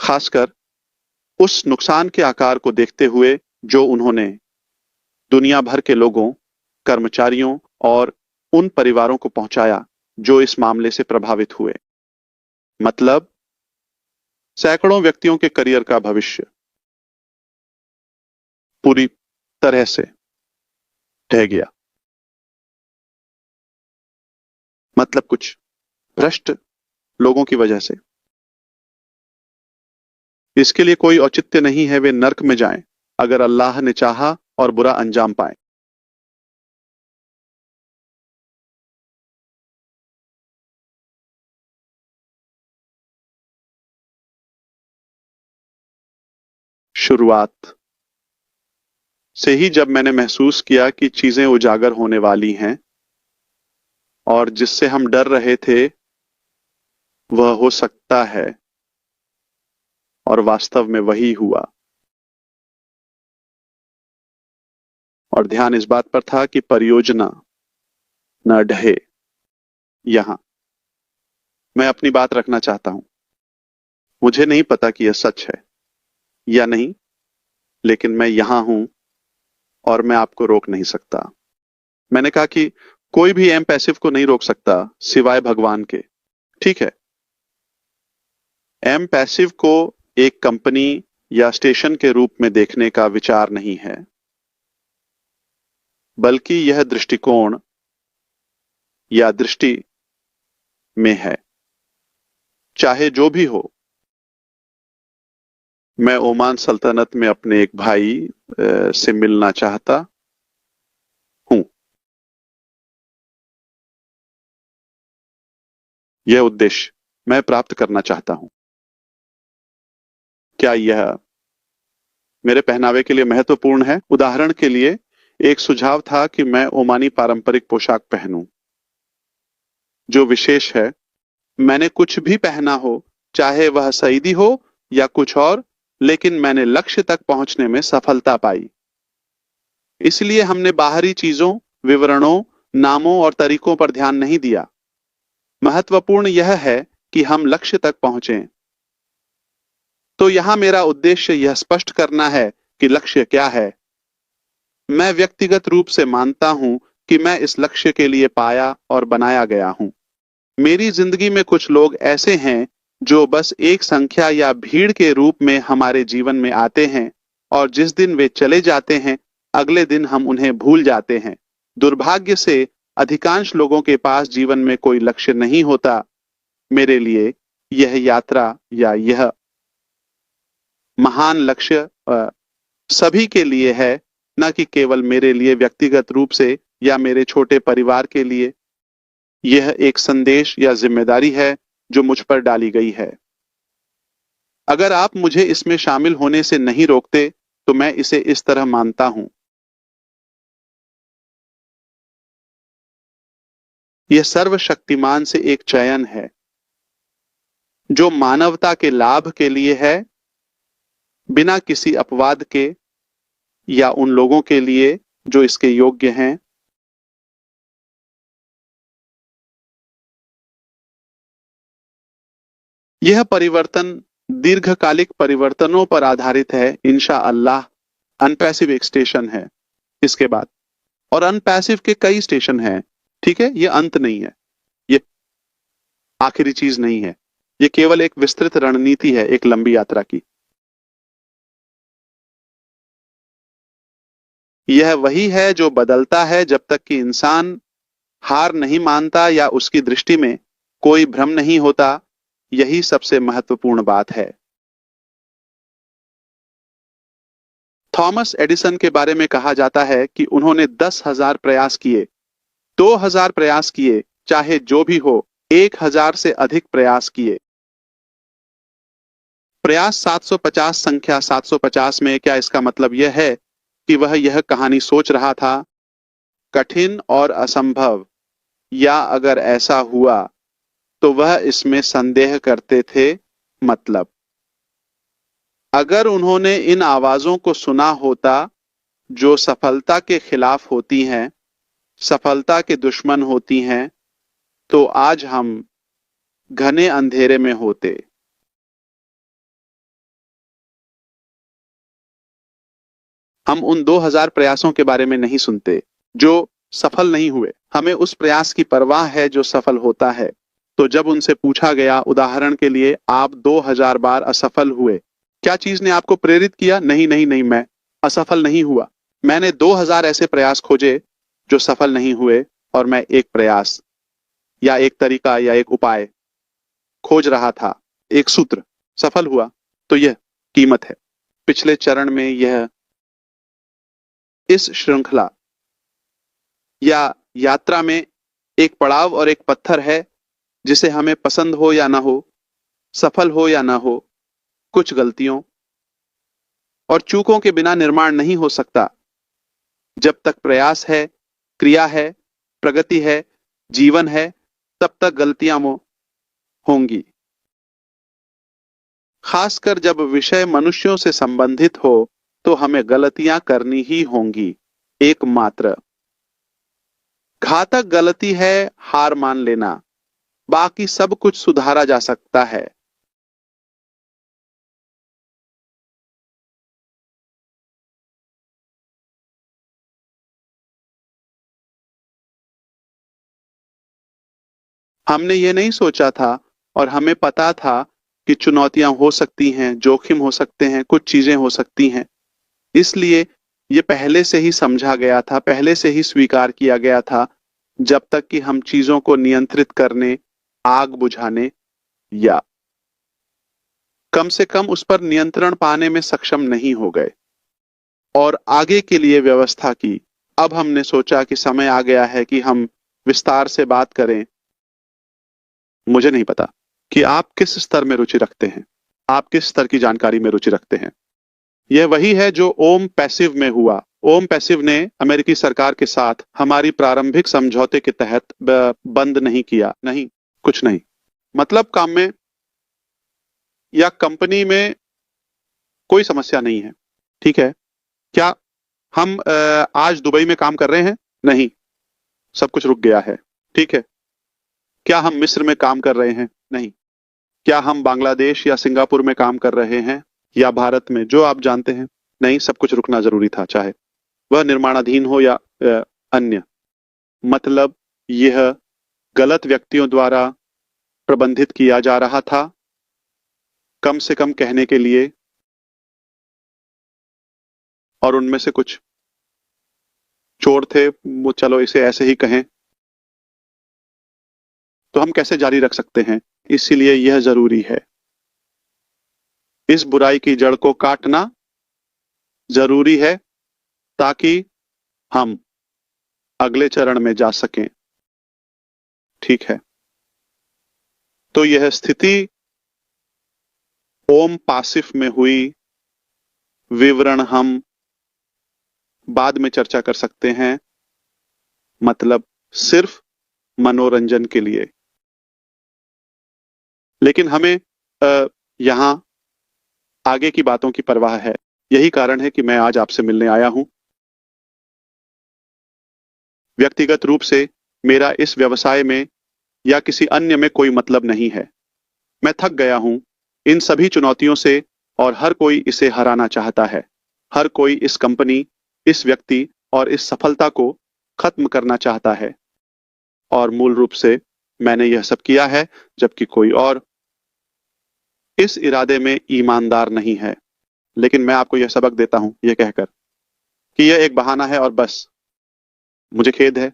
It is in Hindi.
खासकर उस नुकसान के आकार को देखते हुए जो उन्होंने दुनिया भर के लोगों, कर्मचारियों और उन परिवारों को पहुंचाया जो इस मामले से प्रभावित हुए। मतलब सैकड़ों व्यक्तियों के करियर का भविष्य पूरी तरह से ढह गया। मतलब कुछ भ्रष्ट लोगों की वजह से। इसके लिए कोई औचित्य नहीं है वे नर्क में जाएं अगर अल्लाह ने चाहा और बुरा अंजाम पाए। शुरुआत से ही जब मैंने महसूस किया कि चीजें उजागर होने वाली हैं और जिससे हम डर रहे थे वह हो सकता है, और वास्तव में वही हुआ। और ध्यान इस बात पर था कि परियोजना न ढहे। यहां मैं अपनी बात रखना चाहता हूं। मुझे नहीं पता कि यह सच है या नहीं, लेकिन मैं यहां हूं और मैं आपको रोक नहीं सकता। मैंने कहा कि कोई भी एम पैसिव को नहीं रोक सकता सिवाय भगवान के। ठीक है, एम पैसिव को एक कंपनी या स्टेशन के रूप में देखने का विचार नहीं है, बल्कि यह दृष्टिकोण या दृष्टि में है। चाहे जो भी हो, मैं ओमान सल्तनत में अपने एक भाई से मिलना चाहता हूं। यह उद्देश्य मैं प्राप्त करना चाहता हूं। क्या यह मेरे पहनावे के लिए महत्वपूर्ण है? उदाहरण के लिए, एक सुझाव था कि मैं ओमानी पारंपरिक पोशाक पहनूं। जो विशेष है, मैंने कुछ भी पहना हो, चाहे वह सईदी हो या कुछ और, लेकिन मैंने लक्ष्य तक पहुंचने में सफलता पाई। इसलिए हमने बाहरी चीजों, विवरणों, नामों और तरीकों पर ध्यान नहीं दिया। महत्वपूर्ण यह है कि हम लक्ष्य तक पहुंचें। तो यहां मेरा उद्देश्य यह स्पष्ट करना है कि लक्ष्य क्या है। मैं व्यक्तिगत रूप से मानता हूं कि मैं इस लक्ष्य के लिए पाया और बनाया गया हूं। मेरी जिंदगी में कुछ लोग ऐसे हैं जो बस एक संख्या या भीड़ के रूप में हमारे जीवन में आते हैं, और जिस दिन वे चले जाते हैं, अगले दिन हम उन्हें भूल जाते हैं। दुर्भाग्य से अधिकांश लोगों के पास जीवन में कोई लक्ष्य नहीं होता। मेरे लिए यह यात्रा या यह महान लक्ष्य सभी के लिए है, न कि केवल मेरे लिए व्यक्तिगत रूप से या मेरे छोटे परिवार के लिए। यह एक संदेश या जिम्मेदारी है जो मुझ पर डाली गई है। अगर आप मुझे इसमें शामिल होने से नहीं रोकते, तो मैं इसे इस तरह मानता हूं। यह सर्वशक्तिमान से एक चयन है जो मानवता के लाभ के लिए है, बिना किसी अपवाद के, या उन लोगों के लिए जो इसके योग्य हैं। यह परिवर्तन दीर्घकालिक परिवर्तनों पर आधारित है, इंशा अल्लाह। अनपैसिव एक स्टेशन है इसके बाद, और अनपैसिव के कई स्टेशन हैं। ठीक है, यह अंत नहीं है, यह आखिरी चीज नहीं है। यह केवल एक विस्तृत रणनीति है एक लंबी यात्रा की। यह वही है जो बदलता है जब तक कि इंसान हार नहीं मानता या उसकी दृष्टि में कोई भ्रम नहीं होता। यही सबसे महत्वपूर्ण बात है। थॉमस एडिसन के बारे में कहा जाता है कि उन्होंने 10,000 प्रयास किए, 2,000 प्रयास किए, चाहे जो भी हो, 1,000 से अधिक प्रयास किए। प्रयास 750, संख्या 750 में क्या इसका मतलब यह है कि वह यह कहानी सोच रहा था? कठिन और असंभव, या अगर ऐसा हुआ तो वह इसमें संदेह करते थे। मतलब अगर उन्होंने इन आवाजों को सुना होता जो सफलता के खिलाफ होती हैं, सफलता के दुश्मन होती हैं, तो आज हम घने अंधेरे में होते। हम उन 2000 प्रयासों के बारे में नहीं सुनते जो सफल नहीं हुए। हमें उस प्रयास की परवाह है जो सफल होता है। तो जब उनसे पूछा गया, उदाहरण के लिए आप 2000 बार असफल हुए, क्या चीज ने आपको प्रेरित किया? नहीं नहीं नहीं, मैं असफल नहीं हुआ। मैंने 2000 ऐसे प्रयास खोजे जो सफल नहीं हुए, और मैं एक प्रयास या एक तरीका या एक उपाय खोज रहा था, एक सूत्र सफल हुआ। तो यह कीमत है। पिछले चरण में यह इस श्रृंखला या यात्रा में एक पड़ाव और एक पत्थर है जिसे हमें पसंद हो या ना हो, सफल हो या ना हो, कुछ गलतियों और चूकों के बिना निर्माण नहीं हो सकता। जब तक प्रयास है, क्रिया है, प्रगति है, जीवन है, तब तक गलतियां होंगी। खासकर जब विषय मनुष्यों से संबंधित हो तो हमें गलतियां करनी ही होंगी। एकमात्र घातक गलती है हार मान लेना। बाकी सब कुछ सुधारा जा सकता है। हमने ये नहीं सोचा था, और हमें पता था कि चुनौतियां हो सकती हैं, जोखिम हो सकते हैं, कुछ चीजें हो सकती हैं। इसलिए ये पहले से ही समझा गया था, पहले से ही स्वीकार किया गया था, जब तक कि हम चीजों को नियंत्रित करने, आग बुझाने या कम से कम उस पर नियंत्रण पाने में सक्षम नहीं हो गए और आगे के लिए व्यवस्था की। अब हमने सोचा कि समय आ गया है कि हम विस्तार से बात करें। मुझे नहीं पता कि आप किस स्तर में रुचि रखते हैं, आप किस स्तर की जानकारी में रुचि रखते हैं। यह वही है जो ओम पैसिव में हुआ। ओम पैसिव ने अमेरिकी सरकार के साथ हमारी प्रारंभिक समझौते के तहत बंद नहीं किया। नहीं, कुछ नहीं। मतलब काम में या कंपनी में कोई समस्या नहीं है, ठीक है। क्या हम आज दुबई में काम कर रहे हैं? नहीं, सब कुछ रुक गया है, ठीक है। क्या हम मिस्र में काम कर रहे हैं? नहीं। क्या हम बांग्लादेश या सिंगापुर में काम कर रहे हैं, या भारत में, जो आप जानते हैं? नहीं, सब कुछ रुकना जरूरी था, चाहे वह निर्माणाधीन हो या अन्य। मतलब यह गलत व्यक्तियों द्वारा प्रबंधित किया जा रहा था, कम से कम कहने के लिए, और उनमें से कुछ चोर थे, वो चलो इसे ऐसे ही कहें। तो हम कैसे जारी रख सकते हैं? इसीलिए यह जरूरी है, इस बुराई की जड़ को काटना जरूरी है, ताकि हम अगले चरण में जा सकें, ठीक है। तो यह स्थिति ओम पासिफ में हुई। विवरण हम बाद में चर्चा कर सकते हैं, मतलब सिर्फ मनोरंजन के लिए। लेकिन हमें यहां आगे की बातों की परवाह है। यही कारण है कि मैं आज आपसे मिलने आया हूं। व्यक्तिगत रूप से मेरा इस व्यवसाय में या किसी अन्य में कोई मतलब नहीं है। मैं थक गया हूं इन सभी चुनौतियों से, और हर कोई इसे हराना चाहता है। हर कोई इस कंपनी, इस व्यक्ति और इस सफलता को खत्म करना चाहता है। और मूल रूप से मैंने यह सब किया है जबकि कोई और इस इरादे में ईमानदार नहीं है। लेकिन मैं आपको यह सबक देता हूं यह कहकर कि यह एक बहाना है और बस। मुझे खेद है